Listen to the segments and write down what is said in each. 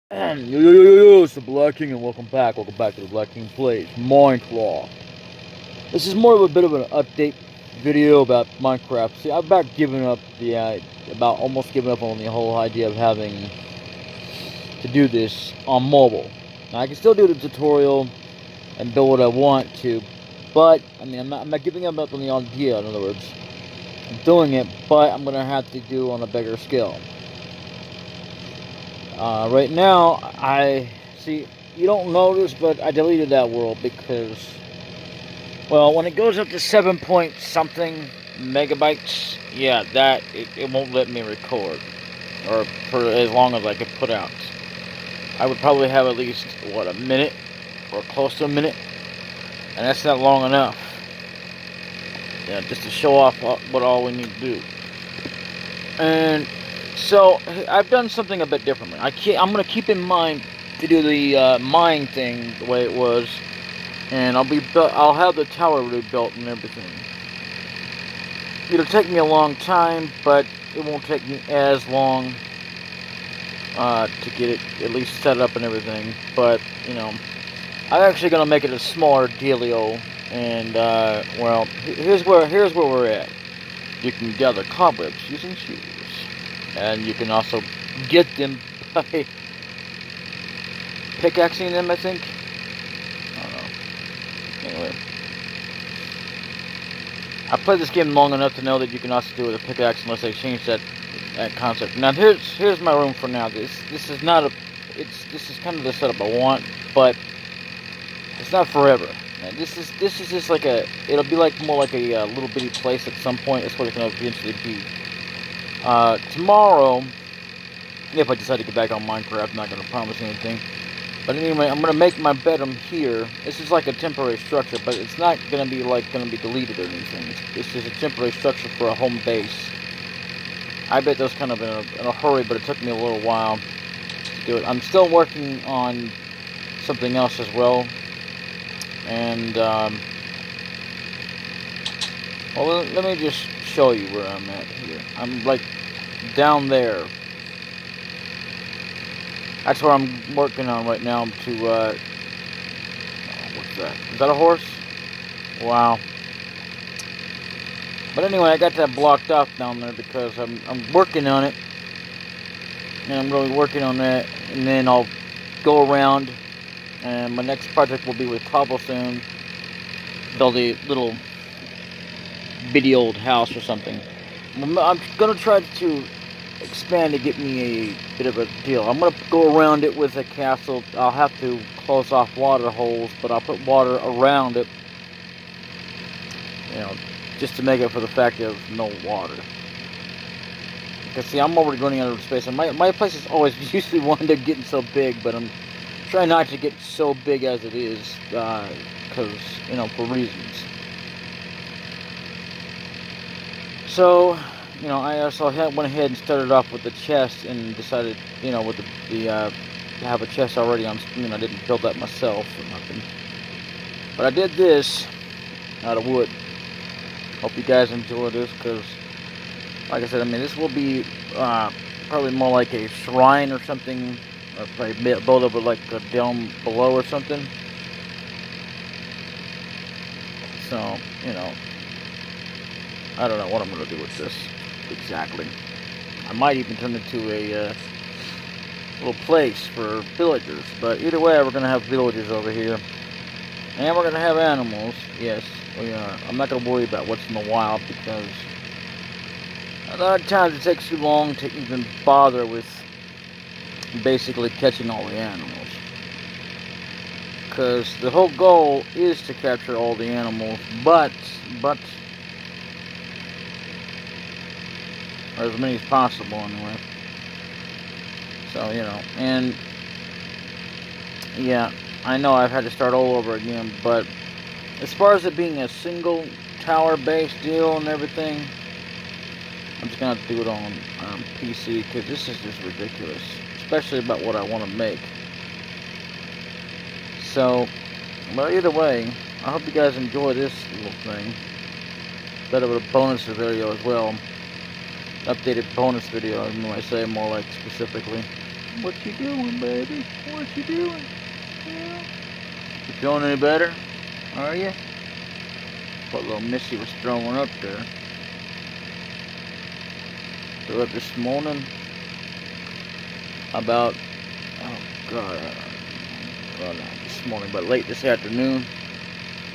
And yo, it's DaBLackKing and welcome back. Welcome back to DaBLackKing Plays Minecraft. This is more of a bit of an update video about Minecraft. See, I've about given up about almost given up on the whole idea of having to do this on mobile. Now I can still do the tutorial and build what I want to, but I mean I'm not giving up on the idea. In other words, I'm doing it, but I'm gonna have to do on a bigger scale. Right now, I see you don't notice, but I deleted that world because, well, when it goes up to 7 point something megabytes, yeah, it won't let me record, or for as long as I can put out. I would probably have at least what, a minute or close to a minute, and that's not long enough. Yeah, just to show off what all we need to do. And so I've done something a bit differently. I'm gonna keep in mind to do the mine thing the way it was, and I'll have the tower rebuilt and everything. It'll take me a long time, but it won't take me as long to get it at least set up and everything. But I'm actually gonna make it a smaller dealio, and well, here's where we're at. You can gather cobwebs using shoes. And you can also get them by pickaxing them, I think. I don't know. Anyway. I played this game long enough to know that you can also do it with a pickaxe unless they change that concept. Now here's my room for now. This is not a this is kind of the setup I want, but it's not forever. Now, this is just like it'll be like more like a little bitty place at some point. That's what it's gonna eventually be. Tomorrow, if I decide to get back on Minecraft, I'm not going to promise anything. But anyway, I'm going to make my bedroom here. This is like a temporary structure, but it's not going to be deleted or anything. It's just a temporary structure for a home base. I bet those kind of in a hurry, but it took me a little while to do it. I'm still working on something else as well. And, well, let me just show you where I'm at here. I'm like down there. That's where I'm working on right now to, what's that? Is that a horse? Wow. But anyway, I got that blocked off down there because I'm working on it. And I'm really working on that. And then I'll go around. And my next project will be with cobblestone. Build a little bitty old house or something. I'm gonna try to expand to get me a bit of a deal. I'm gonna go around it with a castle. I'll have to close off water holes, but I'll put water around it, just to make up for the fact of no water. Because see, I'm already running out of space, and my place is always usually wound up getting so big, but I'm trying not to get so big as it is, because for reasons. So, I also went ahead and started off with the chest and decided, with to have a chest already on screen. I didn't build that myself or nothing. But I did this out of wood. Hope you guys enjoy this, because, like I said, this will be probably more like a shrine or something, or probably build over like a dome below or something. So, I don't know what I'm going to do with this exactly. I might even turn it into a little place for villagers. But either way, we're going to have villagers over here. And we're going to have animals. Yes, we are. I'm not going to worry about what's in the wild because a lot of times it takes too long to even bother with basically catching all the animals. Because the whole goal is to capture all the animals, but or as many as possible anyway. So, and yeah, I know I've had to start all over again, but as far as it being a single tower based deal and everything, I'm just gonna have to do it on PC, because this is just ridiculous, especially about what I want to make. So, but either way, I hope you guys enjoy this little thing. Bit of a bonus video as well. Updated bonus video, I say more like specifically. What you doing, baby? What you doing? Yeah. You feeling any better? Are you? What little Missy was throwing up there. Threw up this morning. About, oh God, well, not this morning, but late this afternoon.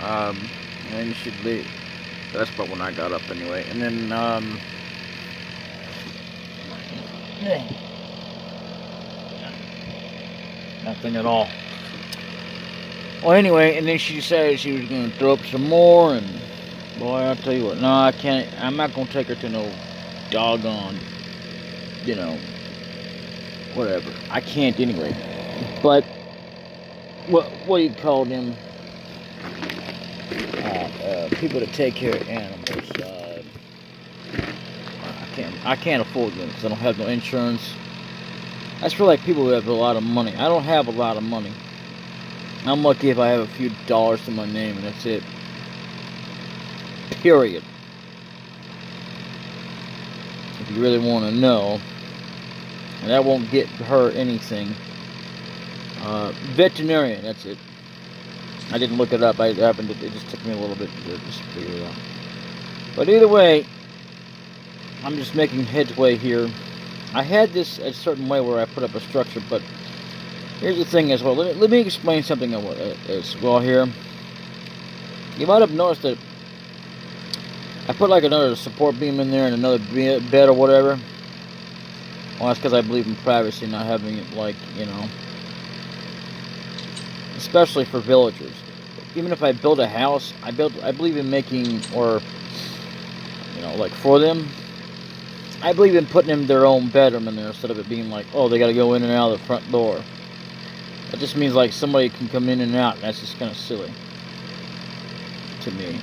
And she'd leave. That's about when I got up anyway. And then, nothing at all. Well, anyway, and then she decided she was going to throw up some more, and boy, I'll tell you what, no, I can't, I'm not going to take her to no doggone, you know, whatever. I can't anyway. But, what do you call them? People that take care of animals. I can't afford them because I don't have no insurance. That's for like people who have a lot of money. I don't have a lot of money. I'm lucky if I have a few dollars to my name, and that's it. Period. If you really want to know, and that won't get her anything. Veterinarian, that's it. I didn't look it up. It just took me a little bit to just figure it out. But either way, I'm just making headway here. I had this a certain way where I put up a structure, but here's the thing as well. Let me explain something as well here. You might have noticed that I put like another support beam in there and another bed or whatever. Well, that's because I believe in privacy, not having it like, you know, especially for villagers. Even if I build a house, I believe in making, or, you know, like for them, I believe in putting them their own bedroom in there instead of it being like, oh, they got to go in and out of the front door. That just means like somebody can come in and out, and that's just kind of silly to me.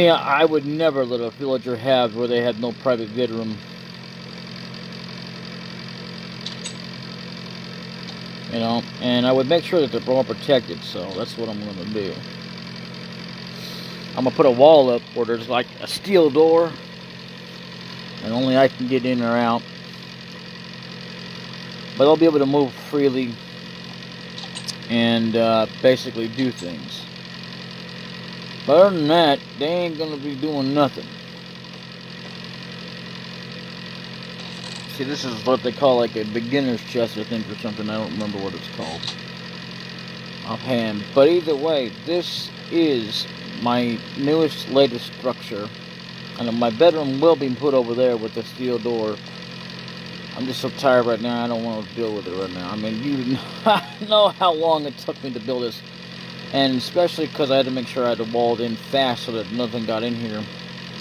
I would never let a villager have where they had no private bedroom. You know, and I would make sure that they're all protected, so that's what I'm going to do. I'm going to put a wall up where there's like a steel door, and only I can get in or out. But I'll be able to move freely and basically do things. But other than that, they ain't going to be doing nothing. See, this is what they call like a beginner's chest, I think, or something. I don't remember what it's called offhand. But either way, this is my newest, latest structure. And my bedroom will be put over there with the steel door. I'm just so tired right now, I don't want to deal with it right now. I mean, you know how long it took me to build this. And especially because I had to make sure I had it walled in fast so that nothing got in here.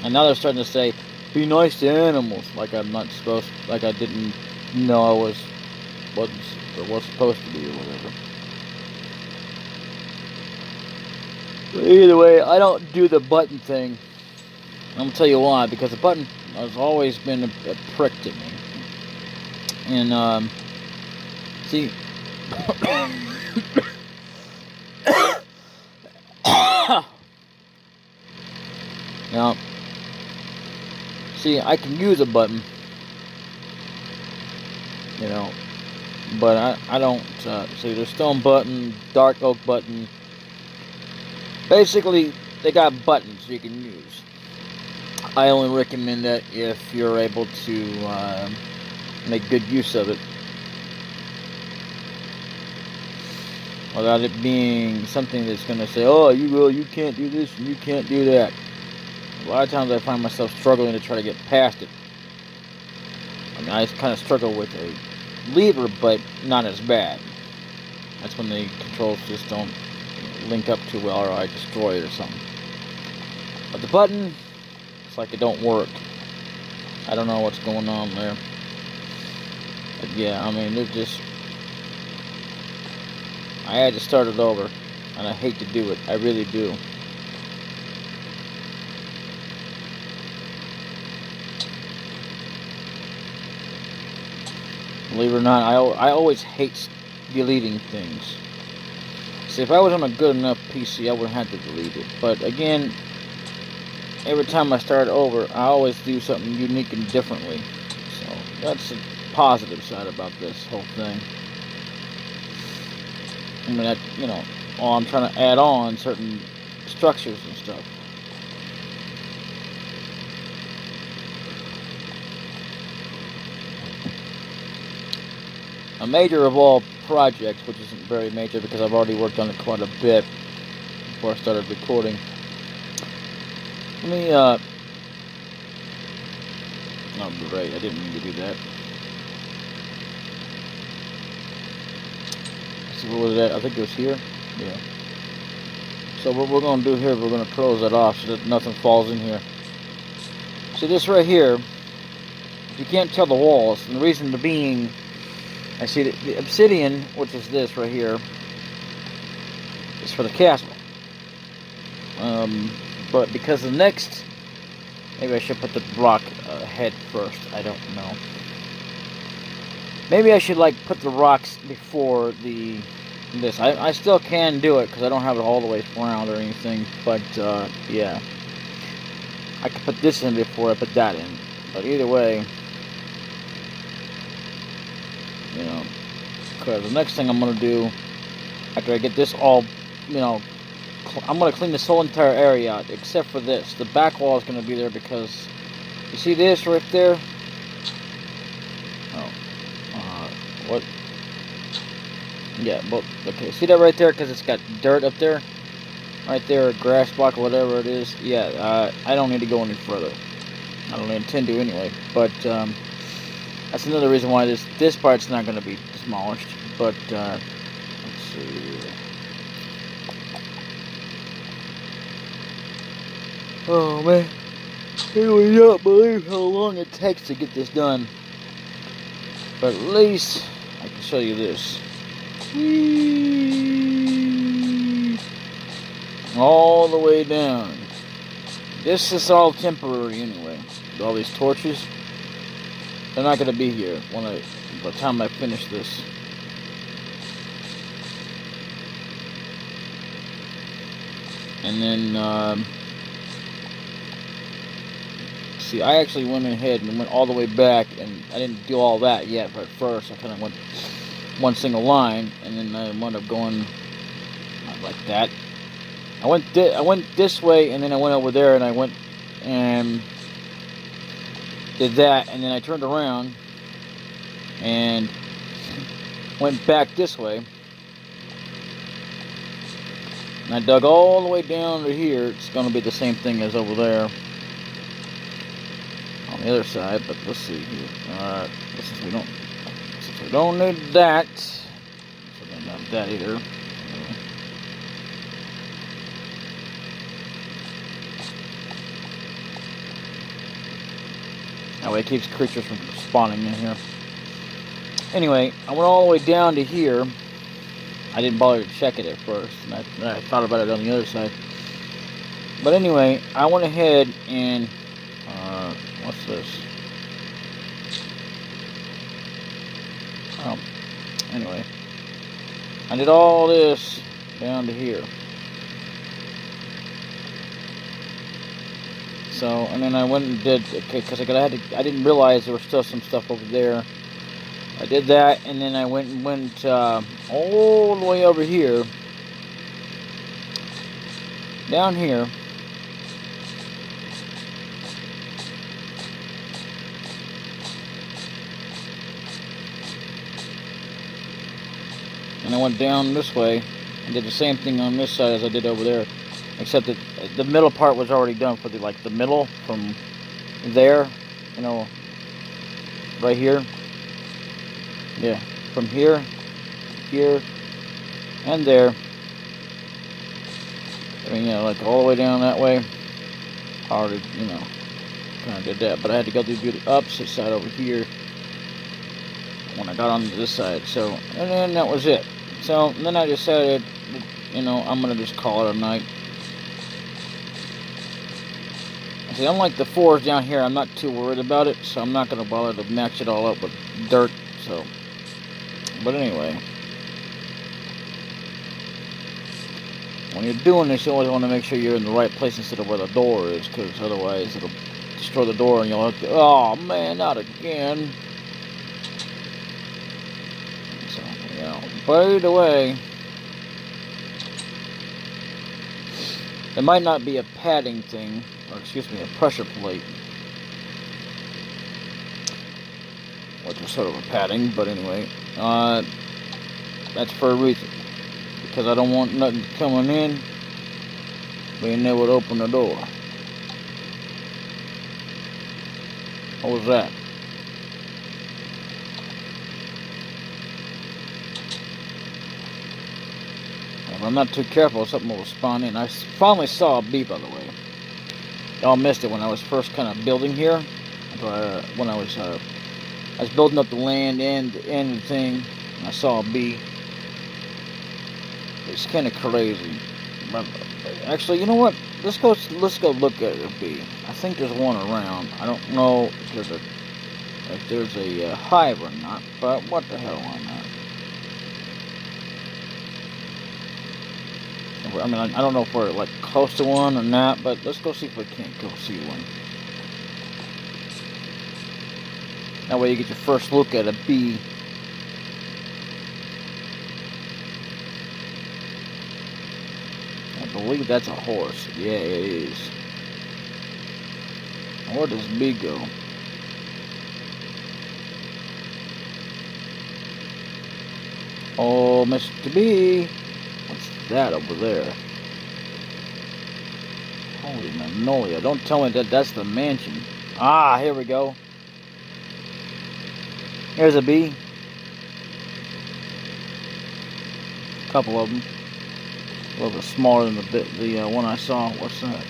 And now they're starting to say, be nice to animals, like I'm not supposed, like I didn't know I was supposed to be or whatever. But either way, I don't do the button thing. I'm gonna tell you why, because the button has always been a prick to me. And see, now. See, I can use a button, you know, but I don't, see, there's stone button, dark oak button. Basically, they got buttons you can use. I only recommend that if you're able to make good use of it, without it being something that's going to say, oh, you can't do this and you can't do that. A lot of times I find myself struggling to try to get past it. I mean, I kind of struggle with a lever, but not as bad. That's when the controls just don't link up too well, or I destroy it or something. But the button, it's like it don't work. I don't know what's going on there. But yeah, I mean, it just... I had to start it over, and I hate to do it. I really do. Believe it or not, I always hate deleting things. See, if I was on a good enough PC, I wouldn't have to delete it. But again, every time I start over, I always do something unique and differently. So positive side about this whole thing. I mean, you know, I'm trying to add on certain structures and stuff. A major of all projects, which isn't very major because I've already worked on it quite a bit before I started recording. Let me, oh, great, I didn't mean to do that. So what was that? I think it was here. Yeah. So what we're going to do here, we're going to close that off so that nothing falls in here. See this right here, you can't tell the walls, and the reason being, I see the obsidian, which is this right here, is for the castle. But because the next, maybe I should put the rock head first. I don't know. Maybe I should like put the rocks before this. I still can do it because I don't have it all the way round or anything. But yeah, I could put this in before I put that in. But either way, you know, because the next thing I'm gonna do after I get this all, you know, I'm going to clean this whole entire area out, except for this. The back wall is going to be there because, you see this right there? Oh, what? Yeah, but, okay, see that right there? Because it's got dirt up there? Right there, a grass block or whatever it is. Yeah, I don't need to go any further. I don't intend to anyway. But, that's another reason why this part's not going to be demolished. But, let's see. Oh man, you would not believe how long it takes to get this done. But at least I can show you this. Whee! All the way down. This is all temporary anyway. All these torches, they're not going to be here by the time I finish this. And then, see, I actually went ahead and went all the way back, and I didn't do all that yet. But first, I kind of went one single line, and then I wound up going not like that. I went this way, and then I went over there, and I went and did that, and then I turned around and went back this way. And I dug all the way down to here. It's going to be the same thing as over there on the other side, but let's see here. Since we don't need that, so we don't have that either. That way it keeps creatures from spawning in here. Anyway, I went all the way down to here. I didn't bother to check it at first, and I thought about it on the other side. But anyway, I went ahead and what's this? Oh, anyway, I did all this down to here. So, and then I went and did, okay, because I didn't realize there was still some stuff over there. I did that, and then I went all the way over here, down here. And I went down this way and did the same thing on this side as I did over there, except that the middle part was already done for the middle from there, you know, right here. Yeah, from here, here, and there. I mean, you know, like all the way down that way. I already, you know, kind of did that, but I had to go through the opposite side over here when I got onto this side. So, and then that was it. So then I decided, you know, I'm gonna just call it a night. See, unlike the fours down here, I'm not too worried about it, so I'm not gonna bother to match it all up with dirt. So, but anyway, when you're doing this, you always want to make sure you're in the right place instead of where the door is, because otherwise it'll destroy the door and you'll have to, oh man, not again. You know, but either way, it might not be a padding thing, or excuse me, a pressure plate, which is sort of a padding, but anyway, that's for a reason, because I don't want nothing coming in being able to open the door. What was that? If I'm not too careful, something will spawn in. I finally saw a bee, by the way. Y'all missed it when I was first kind of building here. When I was building up the land and the thing, and I saw a bee. It's kind of crazy. But actually, you know what? Let's go look at a bee. I think there's one around. I don't know if there's a hive or not, but what the hell on that? I mean, I don't know if we're like close to one or not, but let's go see if we can't go see one. That way you get your first look at a bee. I believe that's a horse. Yeah, it is. Where does bee go? Oh, Mr. Bee. What's that over there? Holy Magnolia. Don't tell me that that's the mansion. Ah, here we go. Here's a bee. A couple of them. A little bit smaller than the one I saw. What's that?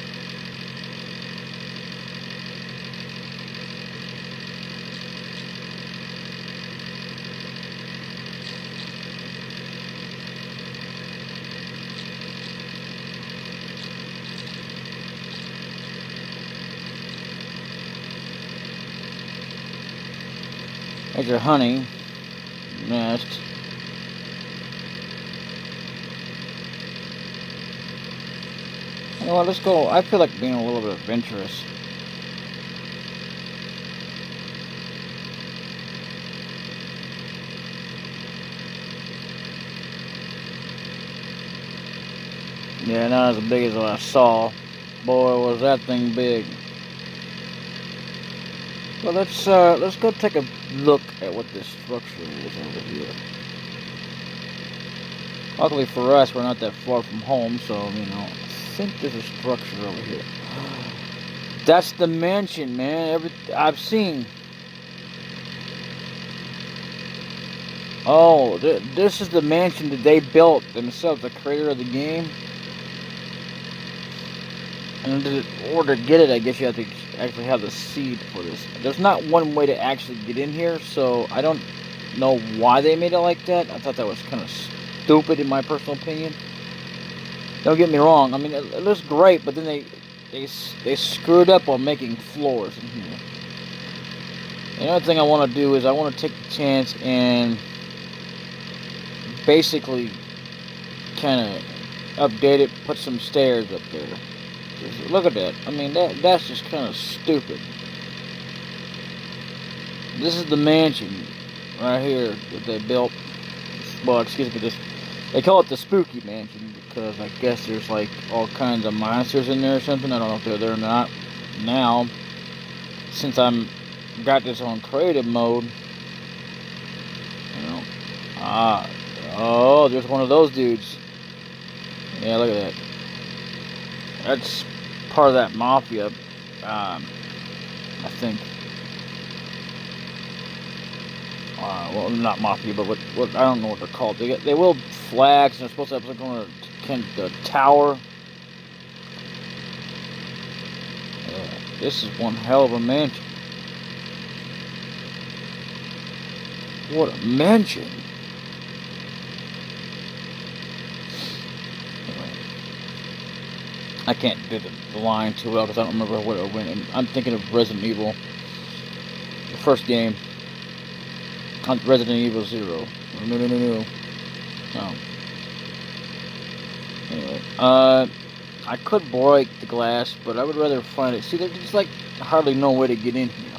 There's your honey nest. You know what, let's go. I feel like being a little bit adventurous. Yeah, not as big as what I saw. Boy, was that thing big. Well, let's go take a look at what this structure is over here. Luckily for us, we're not that far from home, so, you know, I think there's a structure over here. That's the mansion, man. I've seen. Oh, this is the mansion that they built themselves, the creator of the game. And in order to get it, I guess you have to actually have the seed for this. There's not one way to actually get in here, so I don't know why they made it like that. I thought that was kind of stupid in my personal opinion. Don't get me wrong. I mean, it looks great, but then they screwed up on making floors in here. Another thing I want to do is I want to take the chance and basically kind of update it, put some stairs up there. Just look at that. I mean, that's just kind of stupid. This is the mansion right here that they built. Well, excuse me, they call it the spooky mansion because I guess there's like all kinds of monsters in there or something. I don't know if they're there or not. Now, since got this on creative mode, you know, oh, there's one of those dudes. Yeah, look at that. That's part of that mafia, I think. Well, not mafia, but what I don't know what they're called. They wield flags, and they're supposed to have something on the tower. This is one hell of a mansion. What a mansion! I can't do the line too well because I don't remember what it went in. I'm thinking of Resident Evil, the first game. Resident Evil 0. No. Anyway, I could break the glass, but I would rather find it. See, there's just like hardly no way to get in here.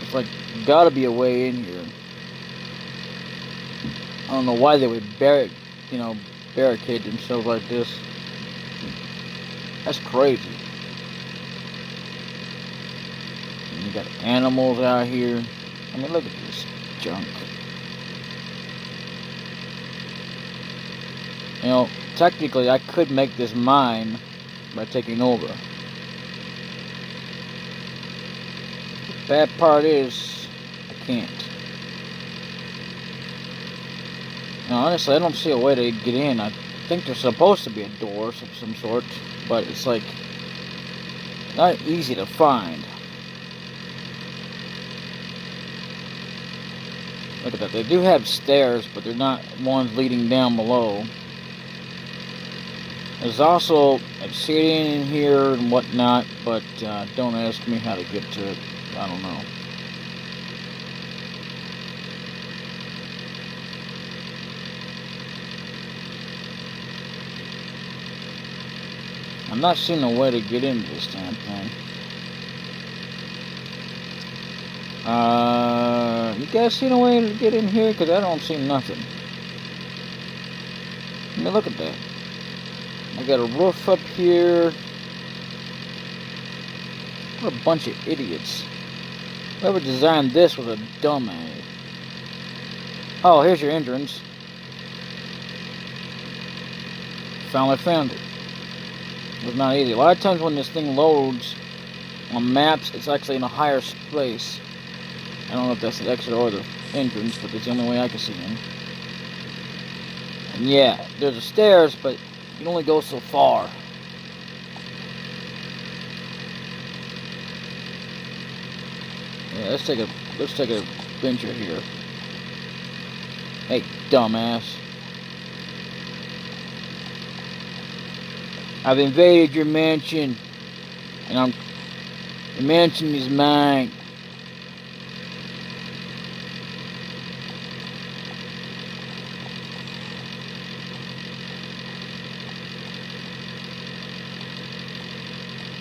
It's like, gotta be a way in here. I don't know why they would barricade themselves like this. That's crazy. And you got animals out here. I mean, look at this junk. You know, technically I could make this mine by taking over. The bad part is, I can't. Now, honestly, I don't see a way to get in. I think there's supposed to be a door of some sort, but it's like not easy to find. Look at that. They do have stairs, but they're not ones leading down below. There's also obsidian in here and whatnot, but don't ask me how to get to it. I don't know. I'm not seeing a way to get into this damn thing. You guys seen a way to get in here? Because I don't see nothing. I mean, look at that. I got a roof up here. What a bunch of idiots. Whoever designed this was a dumbass. Oh, here's your entrance. Finally found it. It was not easy. A lot of times when this thing loads on maps, it's actually in a higher space. I don't know if that's the exit or the entrance, but it's the only way I can see in. And yeah, there's the stairs, but you can only go so far. Yeah, let's take a venture here. Hey, dumbass. I've invaded your mansion, and the mansion is mine.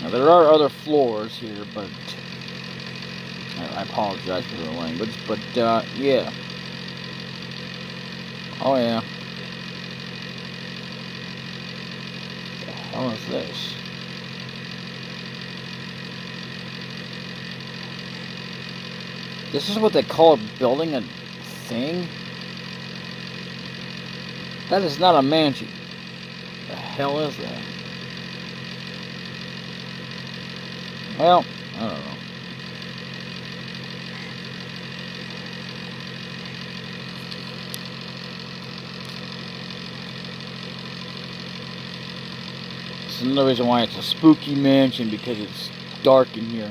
Now, there are other floors here, but I apologize for the language, but yeah. Oh yeah. What the hell is this? This is what they call building a thing? That is not a mansion. What the hell is that? Well, I don't know. This is another reason why it's a spooky mansion, because it's dark in here.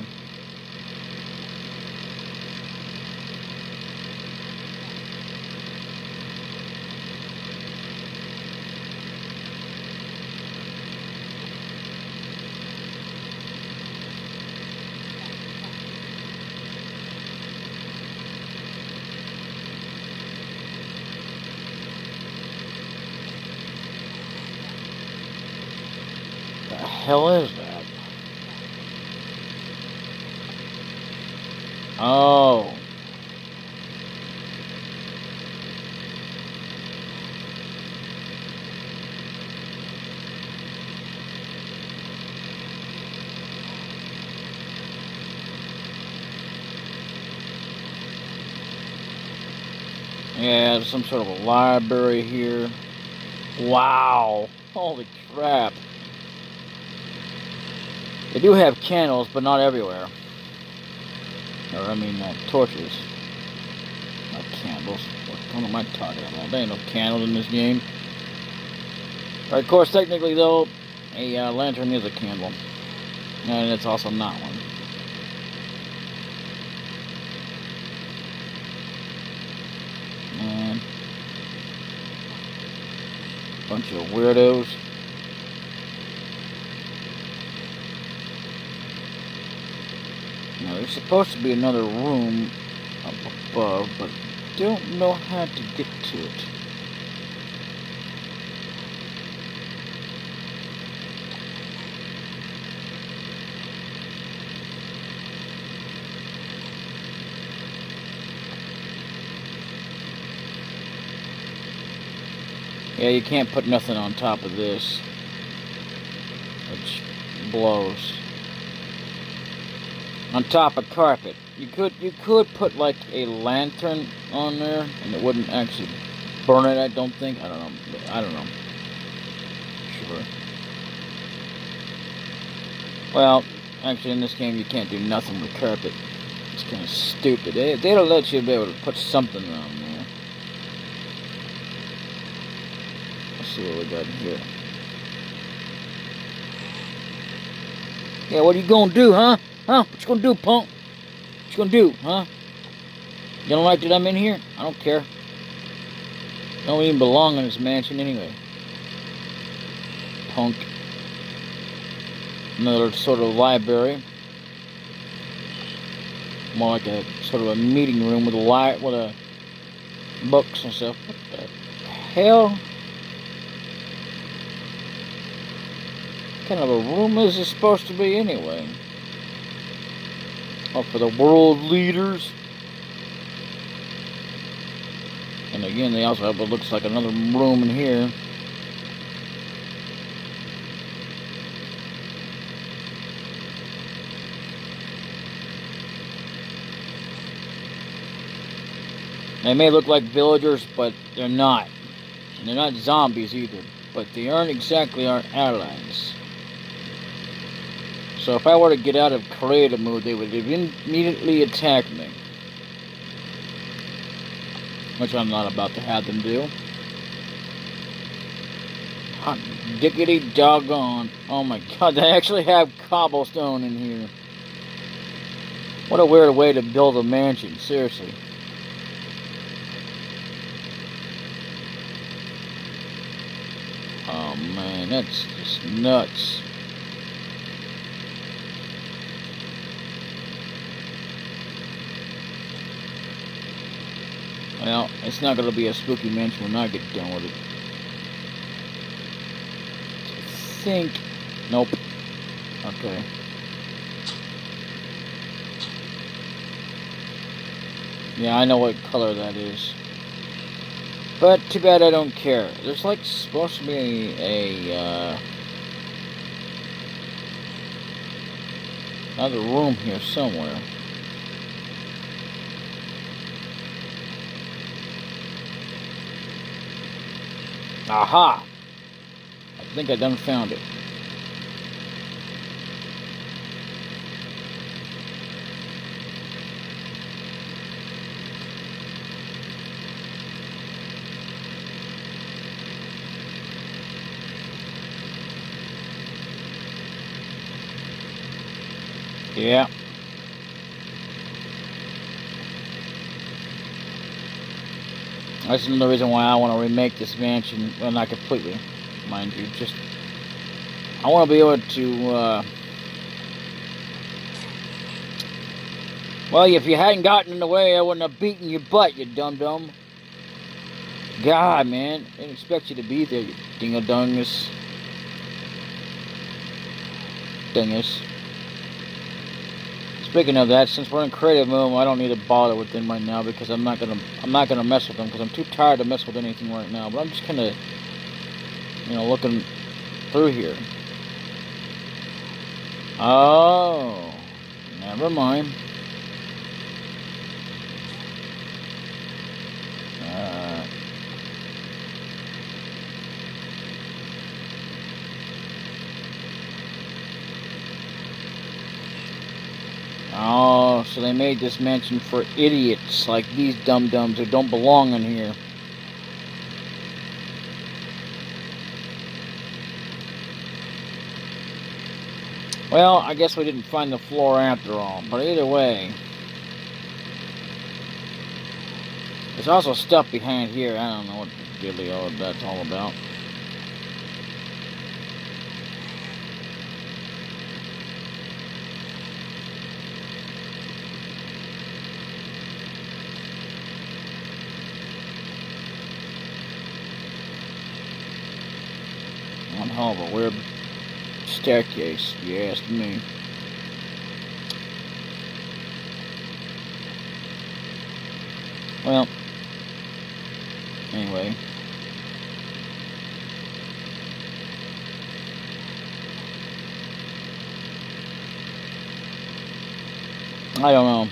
What the hell is that? Oh. Yeah, there's some sort of a library here. Wow. Holy crap. They do have candles, but not everywhere. Or, I mean, torches. Not candles. What am I talking about? There ain't no candles in this game. Right, of course, technically, though, a lantern is a candle. And it's also not one. And bunch of weirdos. Now, there's supposed to be another room up above, but don't know how to get to it. Yeah, you can't put nothing on top of this, which blows. On top of carpet. You could put like a lantern on there, and it wouldn't actually burn it. I don't think. I don't know. I don't know. Sure. Well, actually, in this game, you can't do nothing with carpet. It's kind of stupid. They'll let you be able to put something on there. Let's see what we got here. Yeah, what are you gonna do, huh? Huh? What you gonna do, punk? What you gonna do, huh? You don't like that I'm in here? I don't care. You don't even belong in this mansion anyway. Punk. Another sort of library. More like a sort of a meeting room with a books and stuff. What the hell? What kind of a room is this supposed to be anyway? Oh, for the world leaders. And again, they also have what looks like another room in here. They may look like villagers, but they're not. And they're not zombies either. But they aren't exactly our allies. So if I were to get out of creative mode, they would immediately attack me. Which I'm not about to have them do. Hot diggity doggone. Oh my god, they actually have cobblestone in here. What a weird way to build a mansion, seriously. Oh man, that's just nuts. Well, it's not going to be a spooky mansion when I get done with it. I think... Nope. Okay. Yeah, I know what color that is. But too bad I don't care. There's like supposed to be another room here somewhere. Aha! I think I done found it. Yeah. That's another reason why I want to remake this mansion. Well, not completely, mind you. Just, I want to be able to, well, if you hadn't gotten in the way, I wouldn't have beaten your butt, you dum-dum. God, man. I didn't expect you to be there, you ding-a-dungus. Dingus. Speaking of that, since we're in creative mode, I don't need to bother with them right now because I'm not gonna mess with them because I'm too tired to mess with anything right now. But I'm just kind of, looking through here. Oh, never mind. Oh, so they made this mansion for idiots like these dum-dums who don't belong in here. Well, I guess we didn't find the floor after all, but either way. There's also stuff behind here. I don't know what really all that's all about. One hell of a weird staircase, if you ask me. Well, anyway. I don't know.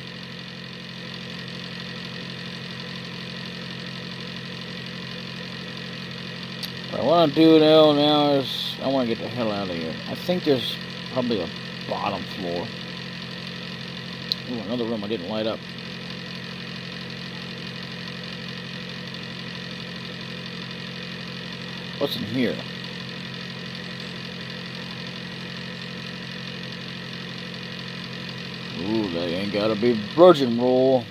What I want to do now is I want to get the hell out of here. I think there's probably a bottom floor. Ooh, another room I didn't light up. What's in here? Ooh, that ain't gotta be virgin roll.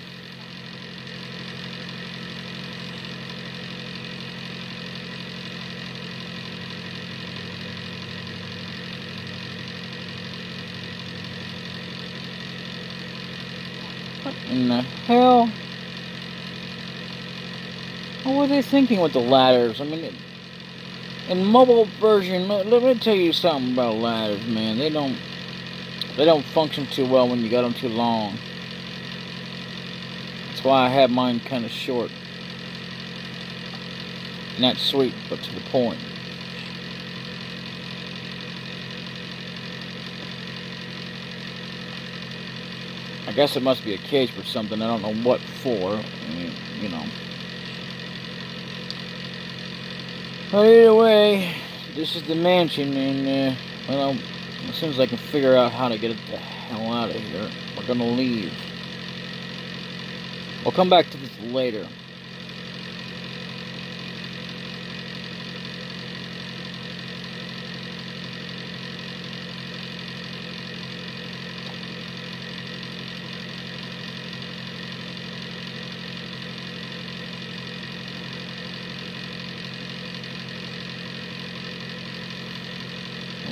What in the hell? What were they thinking with the ladders? I mean, in mobile version, let me tell you something about ladders, man. They don't function too well when you got them too long. That's why I have mine kind of short. Not sweet, but to the point. I guess it must be a cage for something. I don't know what for. I mean, you know. But either way, this is the mansion, and well, as soon as I can figure out how to get the hell out of here, we're gonna leave. I'll come back to this later.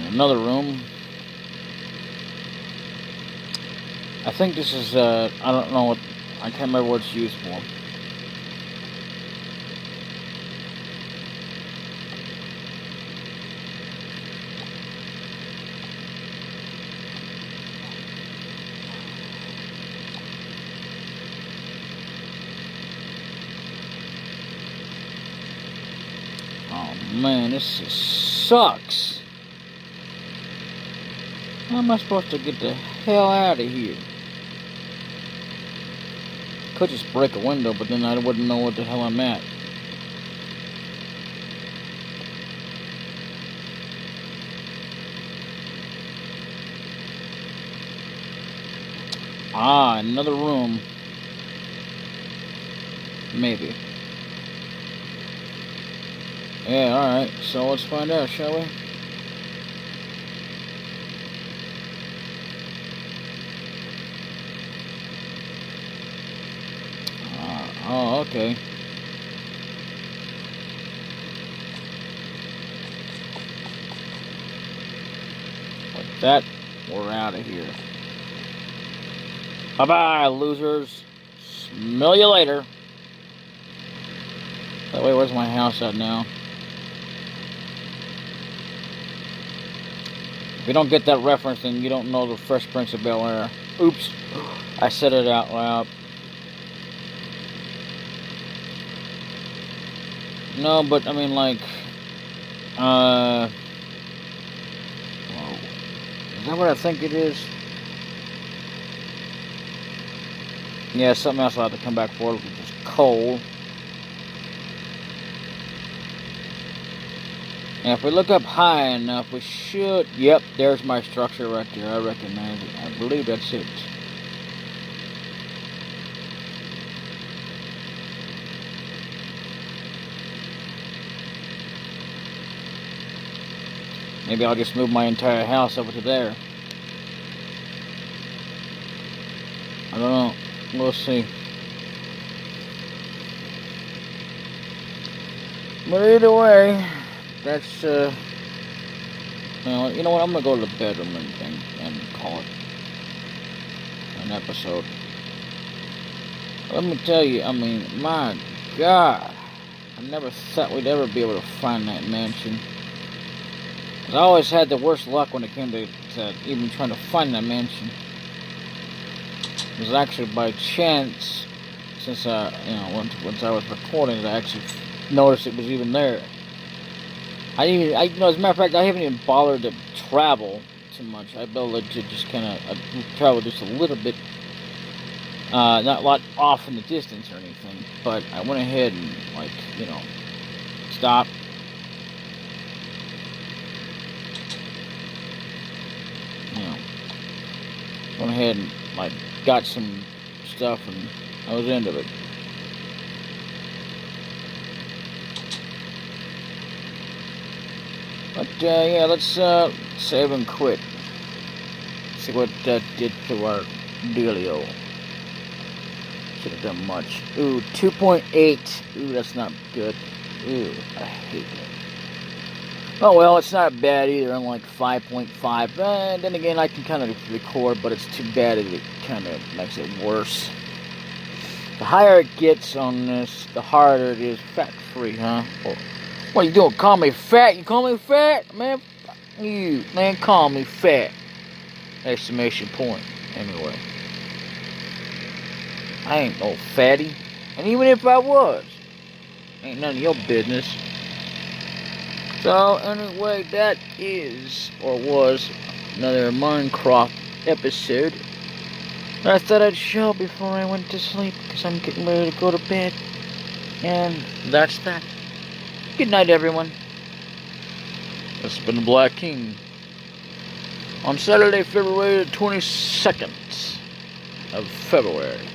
Another room. I think this is, I don't know what, I can't remember what it's used for. Oh man, this just sucks. How am I supposed to get the hell out of here? Could just break a window, but then I wouldn't know what the hell I'm at. Ah, another room. Maybe. Yeah, alright. So let's find out, shall we? Oh, okay. With that, we're out of here. Bye-bye, losers. Smell you later. By the way, where's my house at now? If you don't get that reference, then you don't know the Fresh Prince of Bel-Air. Oops. I said it out loud. No, but I mean, like, is that what I think it is? Yeah, something else I'll have to come back for, which is coal. And if we look up high enough, we should, yep, there's my structure right there. I recognize it. I believe that's it. Maybe I'll just move my entire house over to there. I don't know. We'll see. But either way, that's, well, you know what? I'm going to go to the bedroom and call it an episode. Let me tell you, I mean, my God. I never thought we'd ever be able to find that mansion. I always had the worst luck when it came to even trying to find that mansion. It was actually by chance, since you know, once I was recording it, I actually noticed it was even there. You know, as a matter of fact, I haven't even bothered to travel too much. I able to just kind of travel just a little bit Not a lot off in the distance or anything, but I went ahead and, like, you know, stop. You know, went ahead and, like, got some stuff, and I was into it. But, yeah, let's save and quit. See what that did to our dealio. Should have done much. Ooh, 2.8. Ooh, that's not good. Ooh, I hate that. Oh well, it's not bad either. I'm like 5.5. Then again, I can kind of record, but it's too bad it kind of makes it worse. The higher it gets on this, the harder it is. Fat-free, huh? Oh, what are you doing? Call me fat? You call me fat? Man, you. Man, call me fat. Exclamation point. Anyway. I ain't no fatty. And even if I was, ain't none of your business. So, anyway, that is, or was, another M.Croft episode. I thought I'd show before I went to sleep, because I'm getting ready to go to bed. And that's that. Good night, everyone. This has been DaBLackKing. On Saturday, February 22nd of February.